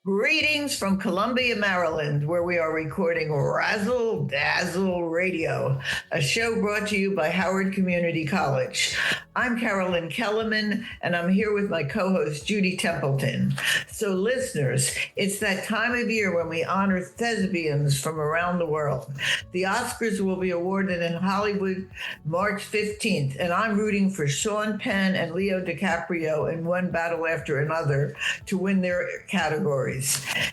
Greetings from Columbia, Maryland, where we are recording Razzle Dazzle Radio, a show brought to you by Howard Community College. I'm Carolyn Kellerman, and I'm here with my co-host, Judy Templeton. So listeners, it's that time of year when we honor thespians from around the world. The Oscars will be awarded in Hollywood March 15th, and I'm rooting for Sean Penn and Leo DiCaprio in one battle after another to win their categories.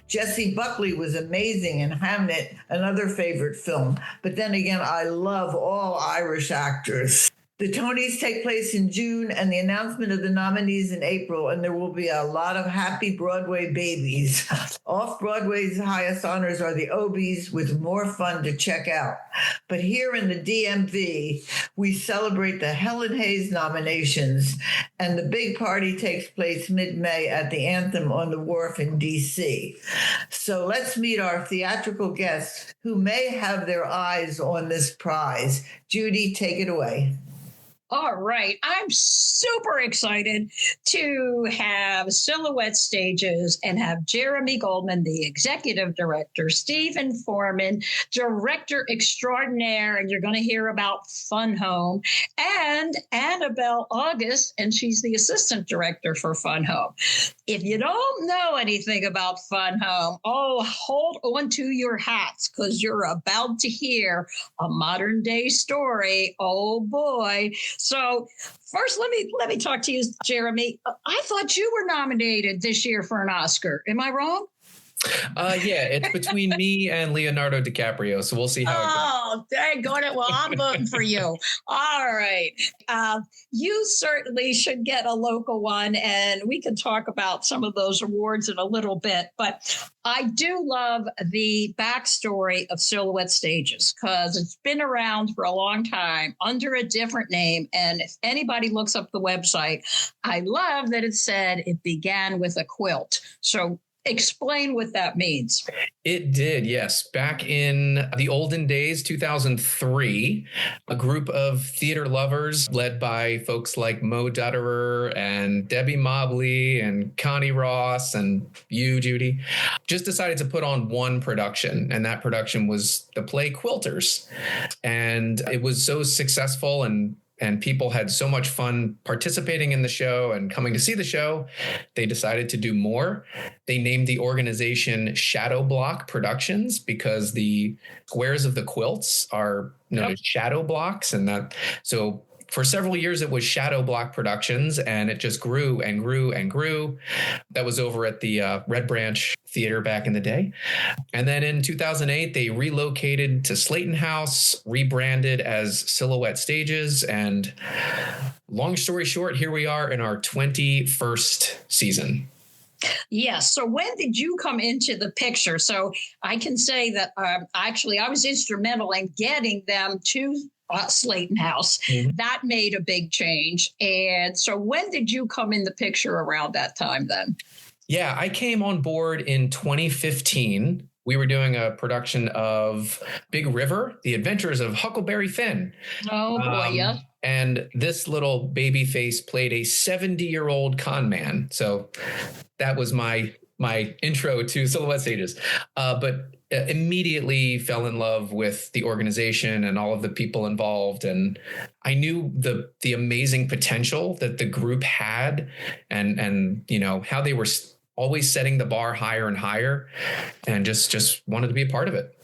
Jessie Buckley was amazing in Hamnet, another favorite film. But then again, I love all Irish actors. The Tonys take place in June and the announcement of the nominees in April, and there will be a lot of happy Broadway babies. Off-Broadway's highest honors are the Obies, with more fun to check out. But here in the DMV, we celebrate the Helen Hayes nominations, and the big party takes place mid-May at the Anthem on the Wharf in D.C. So let's meet our theatrical guests who may have their eyes on this prize. Judy, take it away. All right. I'm super excited to have Silhouette Stages and have Jeremy Goldman, the executive director, Stephen Foreman, director extraordinaire, and you're going to hear about Fun Home, and Annabelle August, and she's the assistant director for Fun Home. If you don't know anything about Fun Home, hold on to your hats, because you're about to hear a modern day story. Oh boy. So first, let me talk to you, Jeremy. I thought you were nominated this year for an Oscar. Am I wrong? Yeah, it's between me and Leonardo DiCaprio, so we'll see how it goes. Oh, dang it. Well, I'm voting for you. All right. You certainly should get a local one, and we can talk about some of those awards in a little bit. But I do love the backstory of Silhouette Stages because it's been around for a long time under a different name. And if anybody looks up the website, I love that it said it began with a quilt. So explain what that means. It did, yes. Back in the olden days, 2003, a group of theater lovers led by folks like Mo Dutterer and Debbie Mobley and Connie Ross and you, Judy, just decided to put on one production. And that production was the play Quilters. And it was so successful and people had so much fun participating in the show and coming to see the show, they decided to do more. They named the organization Shadow Block Productions because the squares of the quilts are known as shadow blocks. So for several years, it was Shadow Block Productions, and it just grew and grew and grew. That was over at the Red Branch Theater back in the day. And then in 2008, they relocated to Slayton House, rebranded as Silhouette Stages. And long story short, here we are in our 21st season. Yes. So when did you come into the picture? So I can say that actually I was instrumental in getting them to Slayton House. Mm-hmm. That made a big change. And so when did you come in the picture around that time then? Yeah, I came on board in 2015. We were doing a production of Big River, The Adventures of Huckleberry Finn. Oh, boy, yeah. And this little baby face played a 70-year-old con man. So that was my intro to Silhouette Stages. But immediately fell in love with the organization and all of the people involved. And I knew the amazing potential that the group had and how they were always setting the bar higher and higher, and just wanted to be a part of it.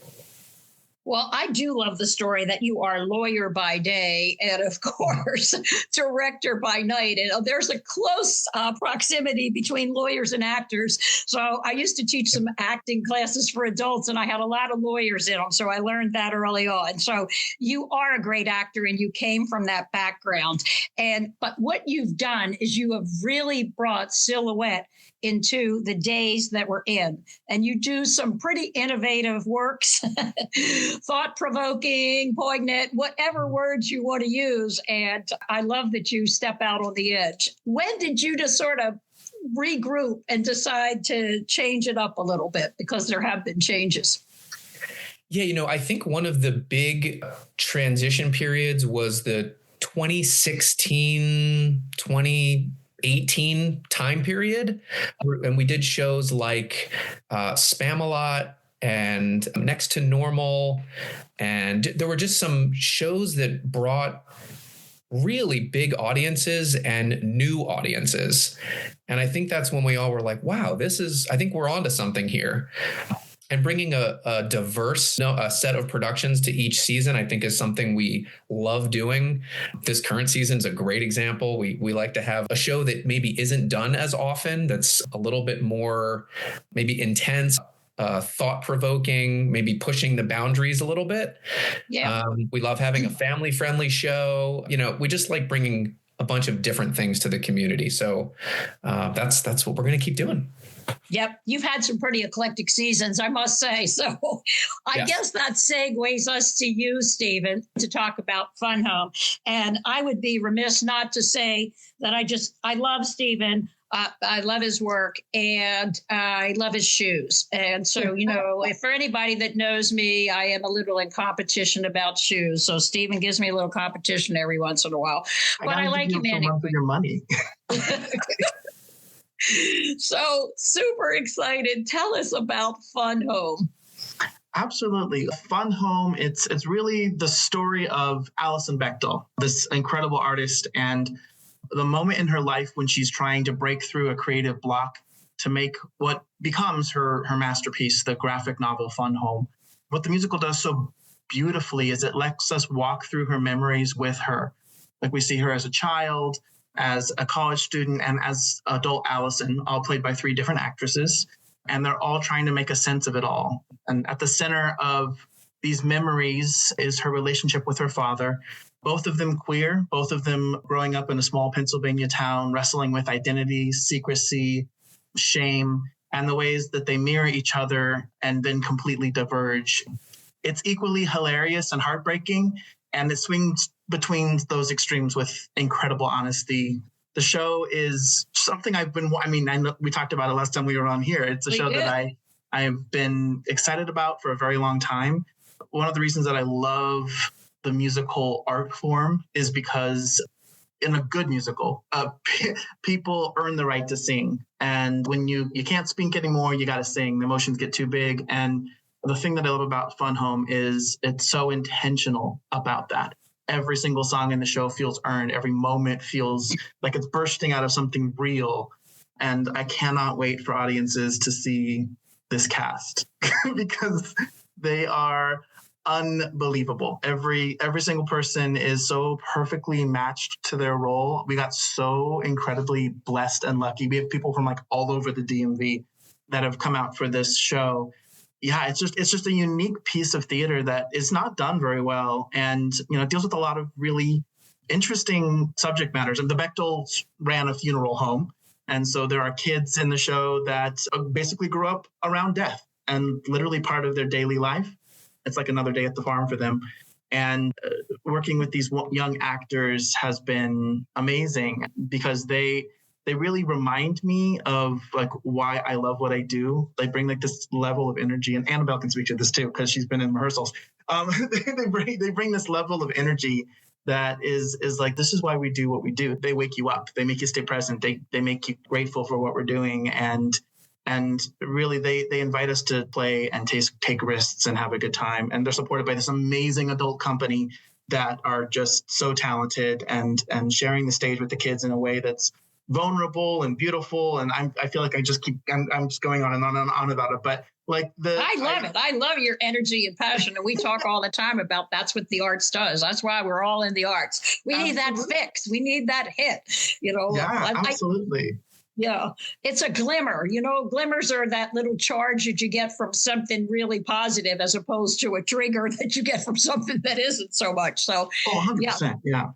Well, I do love the story that you are lawyer by day and, of course, director by night. And there's a close proximity between lawyers and actors. So I used to teach some acting classes for adults, and I had a lot of lawyers in them. So I learned that early on. So you are a great actor, and you came from that background. But what you've done is you have really brought Silhouette into the days that we're in. And you do some pretty innovative works, thought-provoking, poignant, whatever words you want to use. And I love that you step out on the edge. When did you just sort of regroup and decide to change it up a little bit? Because there have been changes. Yeah, I think one of the big transition periods was the 2016, 18 time period. And we did shows like Spam-A-Lot and Next to Normal. And there were just some shows that brought really big audiences and new audiences. And I think that's when we all were like, wow, I think we're onto something here. And bringing a diverse a set of productions to each season, I think, is something we love doing. This current season is a great example. We like to have a show that maybe isn't done as often, that's a little bit more maybe intense, thought-provoking, maybe pushing the boundaries a little bit. Yeah. We love having a family-friendly show. We just like bringing a bunch of different things to the community. So that's what we're going to keep doing. Yep. You've had some pretty eclectic seasons, I must say. So I guess that segues us to you, Stephen, to talk about Fun Home. And I would be remiss not to say that I love Stephen. I love his work, and I love his shoes. And so, if for anybody that knows me, I am a little in competition about shoes. So Stephen gives me a little competition every once in a while. But I like him anyway. For your money. So super excited. Tell us about Fun Home. Absolutely. Fun Home, it's really the story of Alison Bechdel, this incredible artist, and the moment in her life when she's trying to break through a creative block to make what becomes her masterpiece, the graphic novel Fun Home. What the musical does so beautifully is it lets us walk through her memories with her. Like we see her as a child, as a college student, and as adult Alison, all played by 3 different actresses. And they're all trying to make a sense of it all. And at the center of these memories is her relationship with her father, both of them queer, both of them growing up in a small Pennsylvania town, wrestling with identity, secrecy, shame, and the ways that they mirror each other and then completely diverge. It's equally hilarious and heartbreaking, and it swings between those extremes with incredible honesty. The show is something I know we talked about it last time we were on here. It's a show that I have been excited about for a very long time. One of the reasons that I love the musical art form is because in a good musical, people earn the right to sing. And when you can't speak anymore, you got to sing. The emotions get too big. And the thing that I love about Fun Home is it's so intentional about that. Every single song in the show feels earned. Every moment feels like it's bursting out of something real. And I cannot wait for audiences to see this cast because they are unbelievable. Every single person is so perfectly matched to their role. We got so incredibly blessed and lucky. We have people from like all over the DMV that have come out for this show. Yeah, it's just a unique piece of theater that is not done very well, and it deals with a lot of really interesting subject matters. And the Bechtels ran a funeral home, and so there are kids in the show that basically grew up around death and literally part of their daily life. It's like another day at the farm for them. And working with these young actors has been amazing because they really remind me of like why I love what I do. They bring like this level of energy, and Annabelle can speak to this too because she's been in rehearsals. They bring this level of energy that is like, this is why we do what we do. They wake you up. They make you stay present. They make you grateful for what we're doing, and really they invite us to play and take risks and have a good time. And they're supported by this amazing adult company that are just so talented and sharing the stage with the kids in a way that's vulnerable and beautiful. And I feel like I'm just going on and on and on about it, but like I love it. I love your energy and passion. And we talk all the time about that's what the arts does. That's why we're all in the arts. We need that fix. We need that hit, Yeah, absolutely. Yeah, it's a glimmer. Glimmers are that little charge that you get from something really positive as opposed to a trigger that you get from something that isn't so much. So, 100%. Yeah.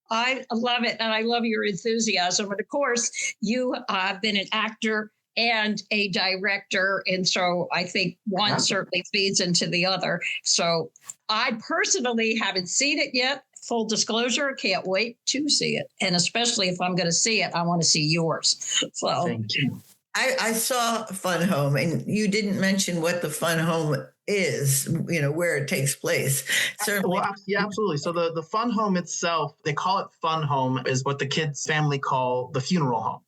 I love it. And I love your enthusiasm. And of course, you have been an actor and a director. And so I think one certainly feeds into the other. So I personally haven't seen it yet. Full disclosure, can't wait to see it. And especially if I'm going to see it, I want to see yours. So thank you. I saw Fun Home, and you didn't mention what the Fun Home is, where it takes place. Certainly. Well, yeah, absolutely. So the Fun Home itself, they call it Fun Home, is what the kids' family call the funeral home.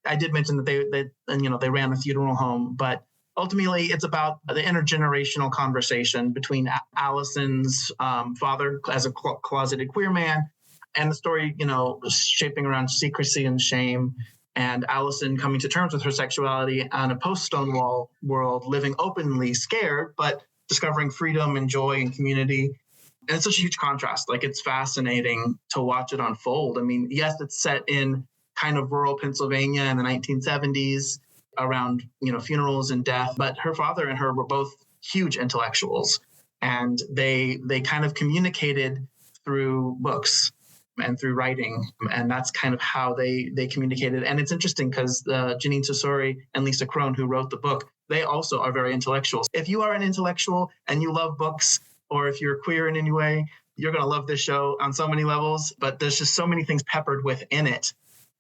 I did mention that they ran the funeral home, but ultimately it's about the intergenerational conversation between Allison's father as a closeted queer man, and the story, shaping around secrecy and shame, and Allison coming to terms with her sexuality on a post-Stonewall world, living openly scared, but discovering freedom and joy and community. And it's such a huge contrast. Like, it's fascinating to watch it unfold. I mean, yes, it's set in kind of rural Pennsylvania in the 1970s around, funerals and death, but her father and her were both huge intellectuals, and they kind of communicated through books and through writing. And that's kind of how they communicated. And it's interesting because Janine Tesori and Lisa Crone, who wrote the book, they also are very intellectual. If you are an intellectual and you love books, or if you're queer in any way, you're going to love this show on so many levels. But there's just so many things peppered within it.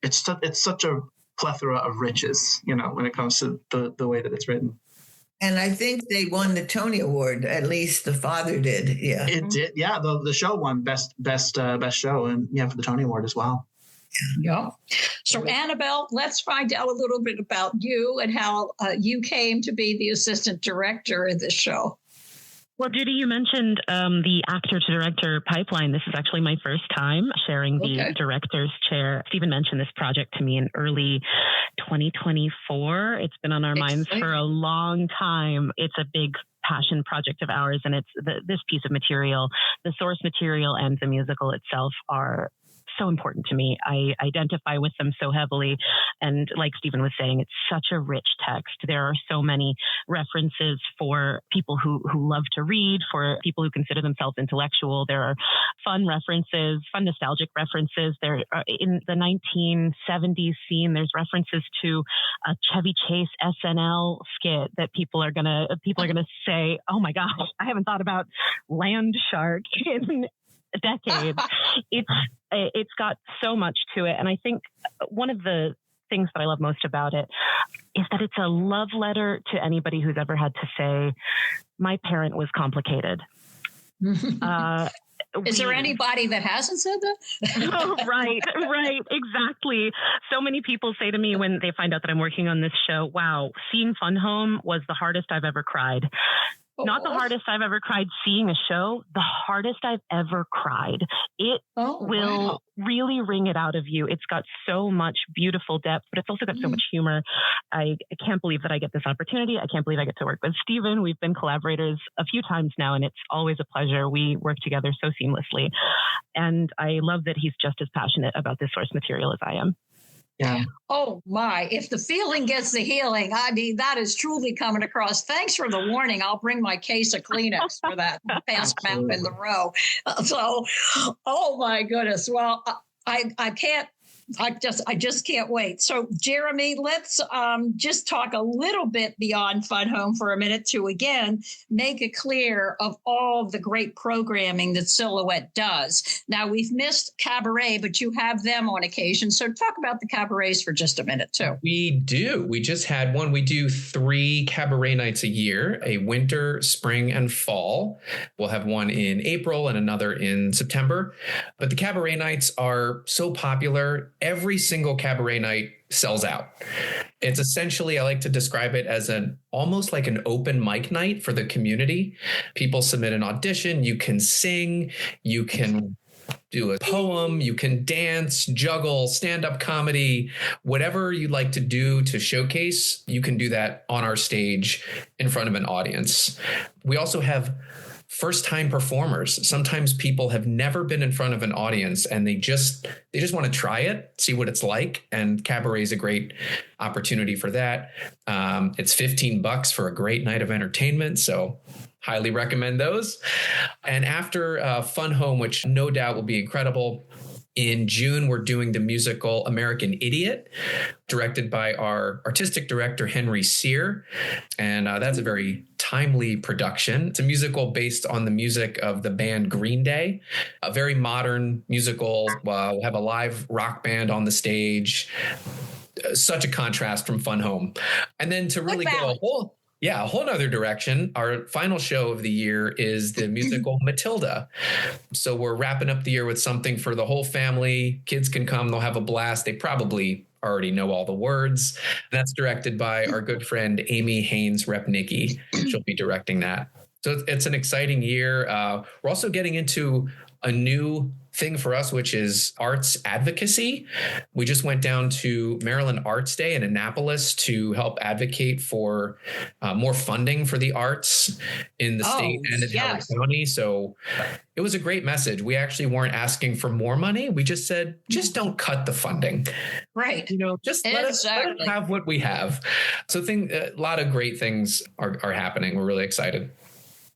It's such a plethora of riches, when it comes to the way that it's written. And I think they won the Tony Award. At least the father did. Yeah, it did. Yeah, the show won best show, and for the Tony Award as well. Yeah. So Annabelle, let's find out a little bit about you and how you came to be the assistant director of this show. Well, Judy, you mentioned the actor to director pipeline. This is actually my first time sharing the director's chair. Stephen mentioned this project to me in early 2024. It's been on our minds for a long time. It's a big passion project of ours, and it's this piece of material, the source material and the musical itself are so important to me. I identify with them so heavily. And like Stephen was saying, it's such a rich text. There are so many references for people who love to read, for people who consider themselves intellectual. There are fun references, fun nostalgic references. There are, in the 1970s scene, there's references to a Chevy Chase SNL skit that people are gonna say, oh my gosh, I haven't thought about Land Shark in decades. It's got so much to it. And I think one of the things that I love most about it is that it's a love letter to anybody who's ever had to say, my parent was complicated. Is there anybody that hasn't said that? Right, exactly. So many people say to me when they find out that I'm working on this show, wow, seeing Fun Home was the hardest I've ever cried. Not the hardest I've ever cried seeing a show, the hardest I've ever cried. It will really wring it out of you. It's got so much beautiful depth, but it's also got so much humor. I can't believe that I get this opportunity. I can't believe I get to work with Stephen. We've been collaborators a few times now, and it's always a pleasure. We work together so seamlessly. And I love that he's just as passionate about this source material as I am. Yeah. Oh my, if the feeling gets the healing, I mean, that is truly coming across. Thanks for the warning. I'll bring my case of Kleenex for that fast map in the row. So, oh my goodness. Well, I just can't wait. So, Jeremy, let's just talk a little bit beyond Fun Home for a minute to, again, make it clear of all the great programming that Silhouette does. Now, we've missed Cabaret, but you have them on occasion. So talk about the cabarets for just a minute, too. We do. We just had one. We do 3 cabaret nights a year, a winter, spring, and fall. We'll have one in April and another in September. But the cabaret nights are so popular. Every single cabaret night sells out. It's essentially, I like to describe it as almost like an open mic night for the community. People submit an audition. You can sing, you can do a poem, you can dance, juggle, stand-up comedy, whatever you'd like to do to showcase, you can do that on our stage in front of an audience. We also have first-time performers. Sometimes people have never been in front of an audience and they just want to try it, see what it's like. And cabaret is a great opportunity for that. It's $15 for a great night of entertainment. So highly recommend those. And after Fun Home, which no doubt will be incredible, in June, we're doing the musical American Idiot, directed by our artistic director, Henry Sear. And that's a very timely production. It's a musical based on the music of the band Green Day, a very modern musical. We'll have a live rock band on the stage. such a contrast from Fun Home. And then to really go a whole nother direction, our final show of the year is the musical Matilda. So we're wrapping up the year with something for the whole family. Kids can come, they'll have a blast. They probably already know all the words. That's directed by our good friend Amy Haynes-Repnicki. She'll be directing that. So it's an exciting year. We're also getting into a new thing for us, which is arts advocacy. We just went down to Maryland Arts Day in Annapolis to help advocate for more funding for the arts in the state and in Howard County. So it was a great message. We actually weren't asking for more money. We just said, just don't cut the funding. Right. Just let us have what we have. So a lot of great things are happening. We're really excited.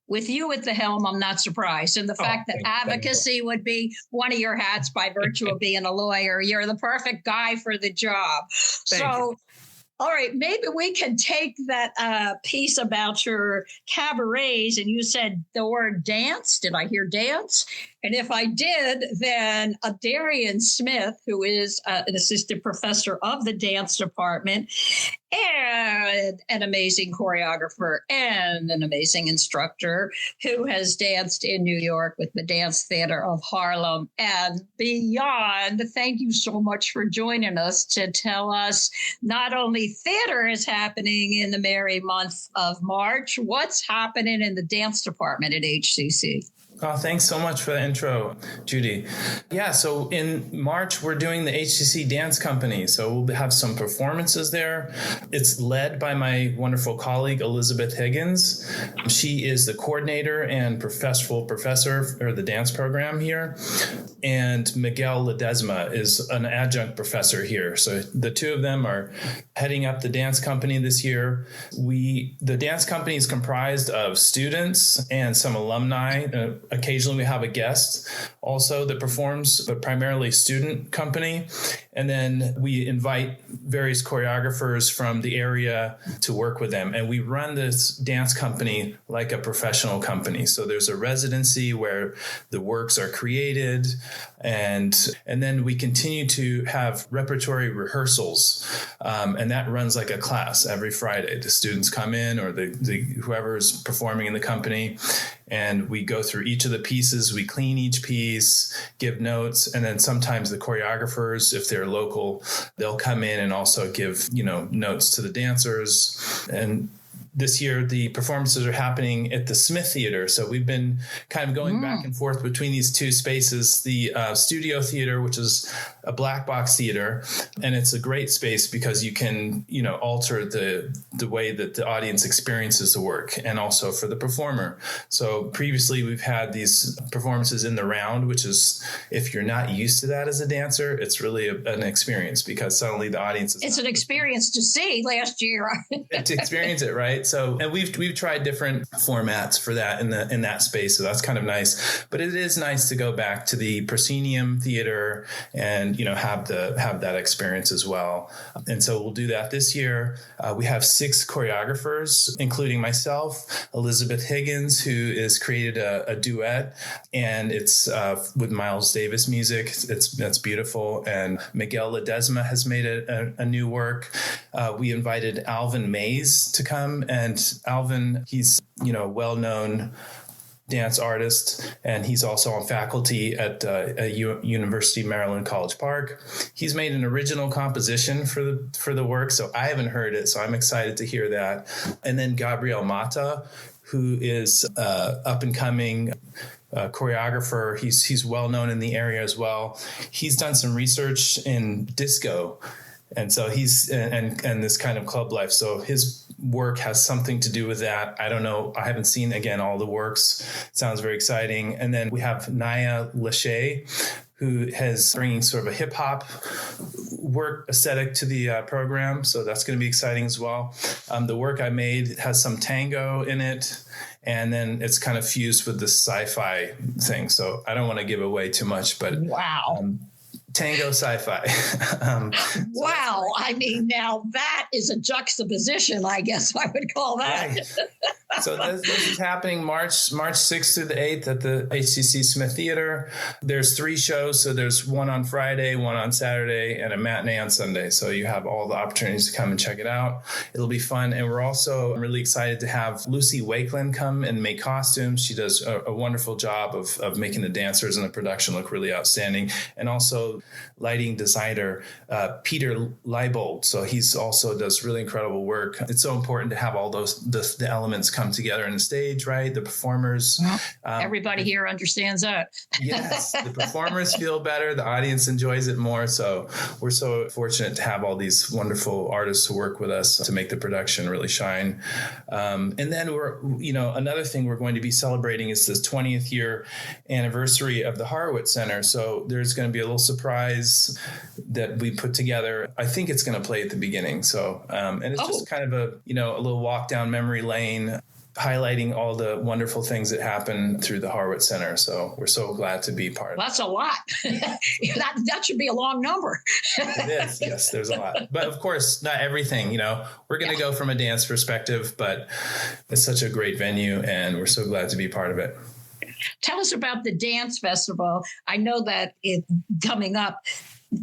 With you at the helm, I'm not surprised. And the fact that advocacy would be one of your hats by virtue of being a lawyer, you're the perfect guy for the job. All right, maybe we can take that piece about your cabarets, and you said the word dance. Did I hear dance? And if I did, then Darian Smith, who is an assistant professor of the dance department and an amazing choreographer and an amazing instructor who has danced in New York with the Dance Theater of Harlem and beyond. Thank you so much for joining us to tell us not only theater is happening in the merry month of March, what's happening in the dance department at HCC. Oh, thanks so much for the intro, Judy. Yeah, so in March, we're doing the HCC Dance Company. So we'll have some performances there. It's led by my wonderful colleague, Elizabeth Higgins. She is the coordinator and professor for the dance program here. And Miguel Ledesma is an adjunct professor here. So the two of them are heading up the dance company this year. The dance company is comprised of students and some alumni. Occasionally we have a guest also that performs, but primarily student company. And then we invite various choreographers from the area to work with them. And we run this dance company like a professional company. So there's a residency where the works are created. And then we continue to have repertory rehearsals. And that runs like a class every Friday. The students come in, or the whoever's performing in the company, and we go through each of the pieces. We clean each piece, give notes, and then sometimes the choreographers, if they're local, they'll come in and also give, notes to the dancers. And this year, the performances are happening at the Smith Theater. So we've been kind of going back and forth between these two spaces, the Studio Theater, which is a black box theater. And it's a great space because you can, alter the way that the audience experiences the work, and also for the performer. So previously we've had these performances in the round, which is, if you're not used to that as a dancer, it's really an experience, because suddenly the audience is... It's an experience to see last year. To experience it, right? So, and we've tried different formats for that in that space. So that's kind of nice. But it is nice to go back to the proscenium theater and, have that experience as well. And so we'll do that this year. We have 6 choreographers, including myself, Elizabeth Higgins, who has created a duet, and it's with Miles Davis music. That's beautiful. And Miguel Ledesma has made a new work. We invited Alvin Mays to come. And Alvin, he's, a well-known dance artist, and he's also on faculty at University of Maryland College Park. He's made an original composition for the work, so I haven't heard it, so I'm excited to hear that. And then Gabriel Mata, who is up-and-coming choreographer. He's well-known in the area as well. He's done some research in disco, and so he's and this kind of club life. So his work has something to do with that. I don't know. I haven't seen, again, all the works. It sounds very exciting. And then we have Naya Lachey, who has bringing sort of a hip hop work aesthetic to the program. So that's going to be exciting as well. The work I made has some tango in it, and then it's kind of fused with the sci-fi thing. So I don't want to give away too much, but wow. Tango sci-fi. Wow. I mean, now that is a juxtaposition, I guess I would call that. Right. So this is happening March 6th through the 8th at the HCC Smith Theater. There's 3 shows. So there's one on Friday, one on Saturday, and a matinee on Sunday. So you have all the opportunities to come and check it out. It'll be fun. And we're also really excited to have Lucy Wakeland come and make costumes. She does a wonderful job of making the dancers and the production look really outstanding. And also lighting designer Peter Leibold. So he's also does really incredible work. It's so important to have all the elements come together on the stage, right? The performers. Everybody here understands that. Yes, the performers feel better. The audience enjoys it more. So we're so fortunate to have all these wonderful artists who work with us to make the production really shine. And then another thing we're going to be celebrating is this 20th year anniversary of the Horowitz Center. So there's going to be a little surprise that we put together. I think it's going to play at the beginning. So, and it's just kind of a little walk down memory lane, highlighting all the wonderful things that happen through the Horowitz Center. So we're so glad to be part of it. That's a lot. that should be a long number. It is. Yes, there's a lot. But of course, not everything, we're going to go from a dance perspective, but it's such a great venue and we're so glad to be part of it. Tell us about the dance festival. I know that it's coming up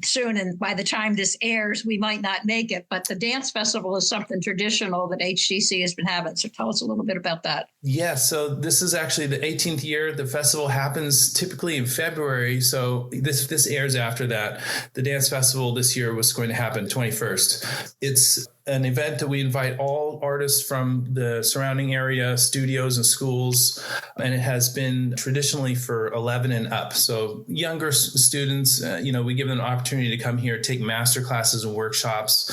soon, and by the time this airs, we might not make it, but the dance festival is something traditional that HCC has been having. So tell us a little bit about that. Yeah, so this is actually the 18th year. The festival happens typically in February. So this airs after that. The dance festival this year was going to happen 21st. It's an event that we invite all artists from the surrounding area, studios and schools, and it has been traditionally for 11 and up. So younger students, we give them an opportunity to come here, take master classes and workshops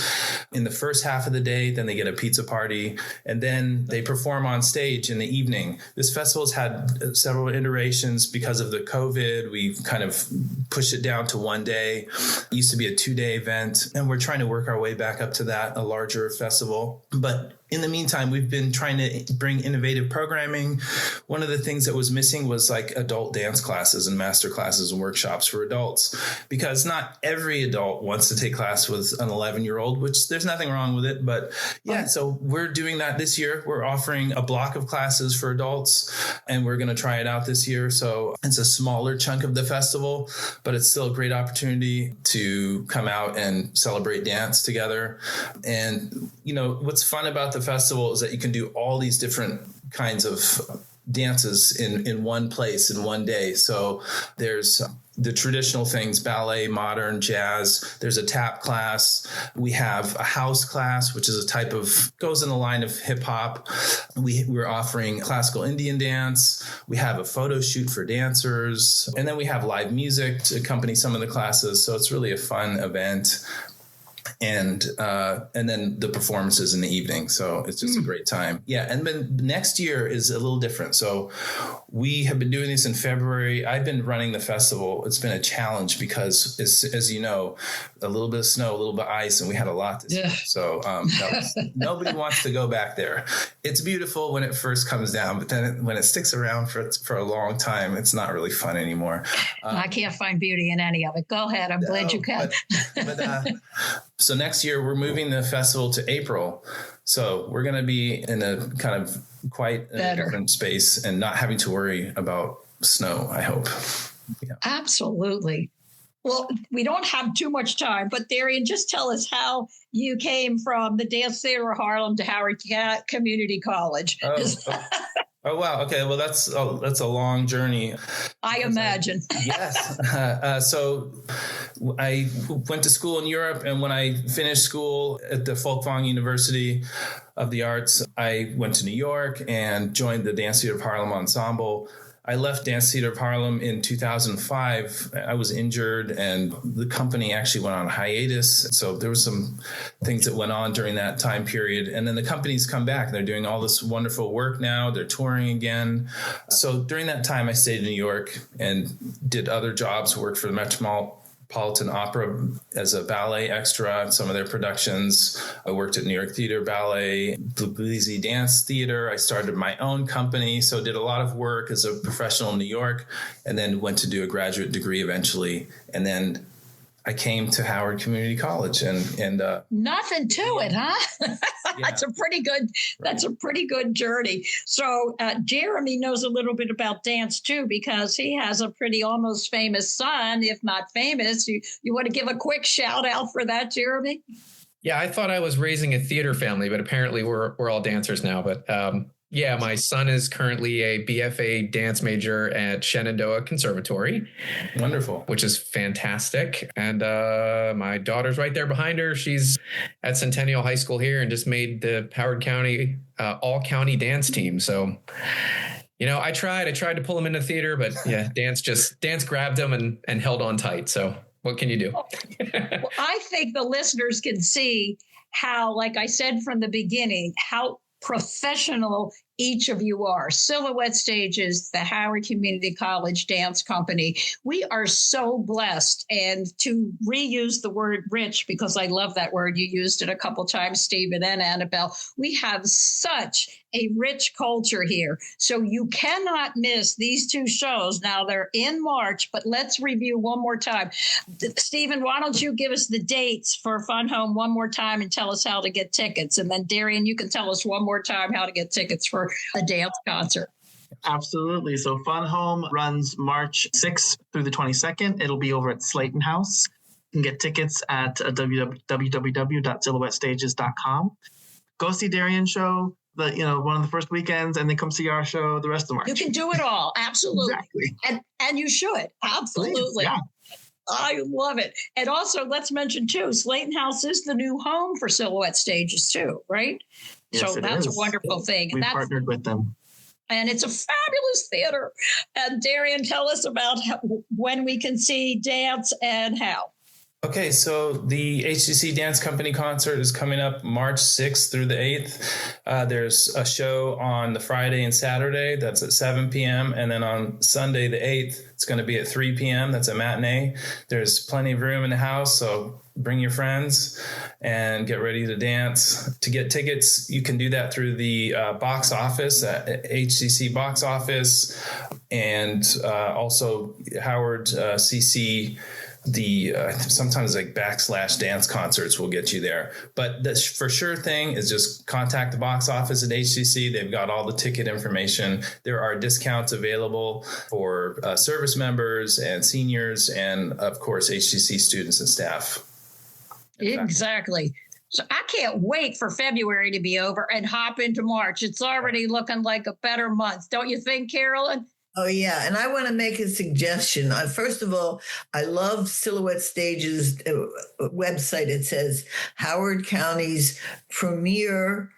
in the first half of the day, then they get a pizza party, and then they perform on stage in the evening. This festival has had several iterations because of the COVID. We kind of pushed it down to one day. It used to be a 2-day event, and we're trying to work our way back up to that, a larger festival. But in the meantime, we've been trying to bring innovative programming. One of the things that was missing was like adult dance classes and master classes and workshops for adults, because not every adult wants to take class with an 11-year-old, which there's nothing wrong with it. But yeah, so we're doing that this year. We're offering a block of classes for adults, and we're going to try it out this year. So it's a smaller chunk of the festival, but it's still a great opportunity to come out and celebrate dance together. And, what's fun about the festival is that you can do all these different kinds of dances in one place in one day. So there's the traditional things, ballet, modern, jazz. There's a tap class. We have a house class, which is a type of, goes in the line of hip hop. We're offering classical Indian dance. We have a photo shoot for dancers. And then we have live music to accompany some of the classes. So it's really a fun event. And then the performances in the evening. So it's just a great time. Yeah. And then next year is a little different. So we have been doing this in February. I've been running the festival. It's been a challenge because, as you know, a little bit of snow, a little bit of ice, and we had a lot this year. So nobody wants to go back there. It's beautiful when it first comes down, but then when it sticks around for a long time, it's not really fun anymore. I can't find beauty in any of it. Go ahead. I'm glad you can. So next year, we're moving the festival to April. So we're going to be in a kind of quite a different space and not having to worry about snow, I hope. Yeah. Absolutely. Well, we don't have too much time, but Darian, just tell us how you came from the Dance Theater of Harlem to Howard Community College. Oh, wow. Okay. Well, that's a long journey. I imagine. Yes. So I went to school in Europe, and when I finished school at the Folkwang University of the Arts, I went to New York and joined the Dance Theater of Harlem Ensemble. I left Dance Theater of Harlem in 2005. I was injured and the company actually went on hiatus. So there were some things that went on during that time period. And then the company's come back. They're doing all this wonderful work now. They're touring again. So during that time, I stayed in New York and did other jobs, worked for the Metropolitan Opera as a ballet extra in some of their productions. I worked at New York Theater Ballet, the Bleasy Dance Theater. I started my own company, so did a lot of work as a professional in New York, and then went to do a graduate degree eventually. And then I came to Howard Community College, and nothing to it, huh? That's a pretty good journey. So Jeremy knows a little bit about dance too, because he has a pretty almost famous son, if not famous. You want to give a quick shout out for that, Jeremy? Yeah, I thought I was raising a theater family, but apparently we're all dancers now. But yeah, my son is currently a BFA dance major at Shenandoah Conservatory. Wonderful. Which is fantastic. And my daughter's right there behind her. She's at Centennial High School here and just made the Howard County all-county dance team. So, I tried to pull him into theater, but yeah, dance grabbed him and held on tight. So what can you do? Well, I think the listeners can see how, like I said from the beginning, how professional each of you are. Silhouette Stages, the Howard Community College Dance Company. We are so blessed. And to reuse the word rich, because I love that word, you used it a couple times, Stephen and Annabelle, we have such a rich culture here. So you cannot miss these two shows. Now they're in March, but let's review one more time. Stephen, why don't you give us the dates for Fun Home one more time and tell us how to get tickets? And then Darian, you can tell us one more time how to get tickets for the dance concert. Absolutely. So Fun Home runs March 6th through the 22nd. It'll be over at Slayton House. You can get tickets at www.silhouettestages.com. Go see Darian's show, one of the first weekends, and then come see our show the rest of March. You can do it all. Absolutely. Exactly. And you should. Absolutely. Please, yeah. I love it. And also, let's mention, too, Slayton House is the new home for Silhouette Stages, too, right? Yes, so that's is. a wonderful thing. We partnered with them. And it's a fabulous theater. And Darian, tell us about when we can see dance and how. Okay, so the HCC Dance Company concert is coming up March 6th through the 8th. There's a show on the Friday and Saturday. That's at 7 p.m. And then on Sunday, the 8th, it's going to be at 3 p.m. That's a matinee. There's plenty of room in the house, so bring your friends and get ready to dance. To get tickets, you can do that through the box office, HCC box office, and also Howard CC. The sometimes like /dance concerts will get you there. But the for sure thing is just contact the box office at HCC. They've got all the ticket information. There are discounts available for service members and seniors, and of course HCC students and staff. Exactly. So I can't wait for February to be over and hop into March. It's already looking like a better month. Don't you think, Carolyn? Oh, yeah. And I want to make a suggestion. First of all, I love Silhouette Stages website. It says Howard County's premier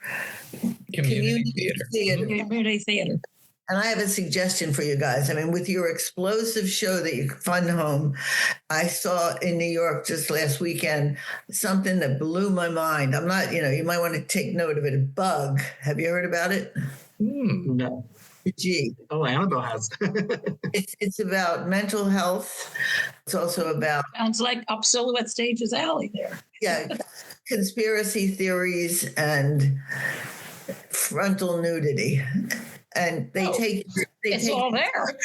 community theater. Community theater. And I have a suggestion for you guys. I mean, with your explosive show that you Fun Home, I saw in New York just last weekend something that blew my mind. I'm not, you might want to take note of it. Bug. Have you heard about it? No. Gee. Oh, Annabelle has. It's about mental health. It's also about... Sounds like up Silhouette Stages alley there. Yeah, conspiracy theories and frontal nudity. And they take all there.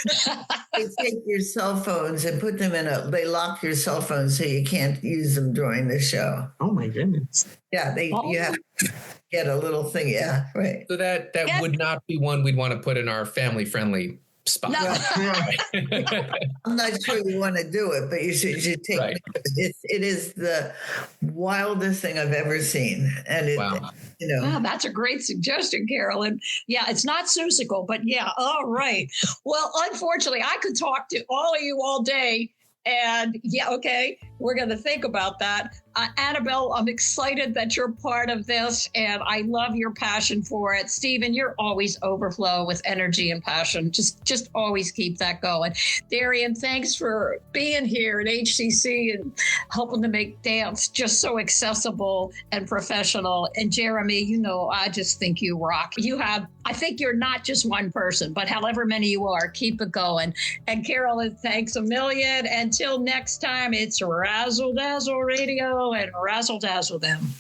They take your cell phones and put them they lock your cell phones so you can't use them during the show. Oh my goodness. Yeah, you have to get a little thing. Yeah, right. So that would not be one we'd want to put in our family friendly spot. No. I'm not sure you want to do it, but you should take right. It is the wildest thing I've ever seen. And wow. Wow, that's a great suggestion, Carolyn. Yeah, it's not Seussical, but yeah, all right. Well, unfortunately, I could talk to all of you all day. And yeah, okay, we're going to think about that. Annabelle, I'm excited that you're part of this, and I love your passion for it. Stephen, you're always overflow with energy and passion. Just always keep that going. Darian, thanks for being here at HCC and helping to make dance just so accessible and professional. And Jeremy, I just think you rock. I think you're not just one person, but however many you are, keep it going. And Carolyn, thanks a million. Until next time, it's Razzle Dazzle Radio and Razzle Dazzle them.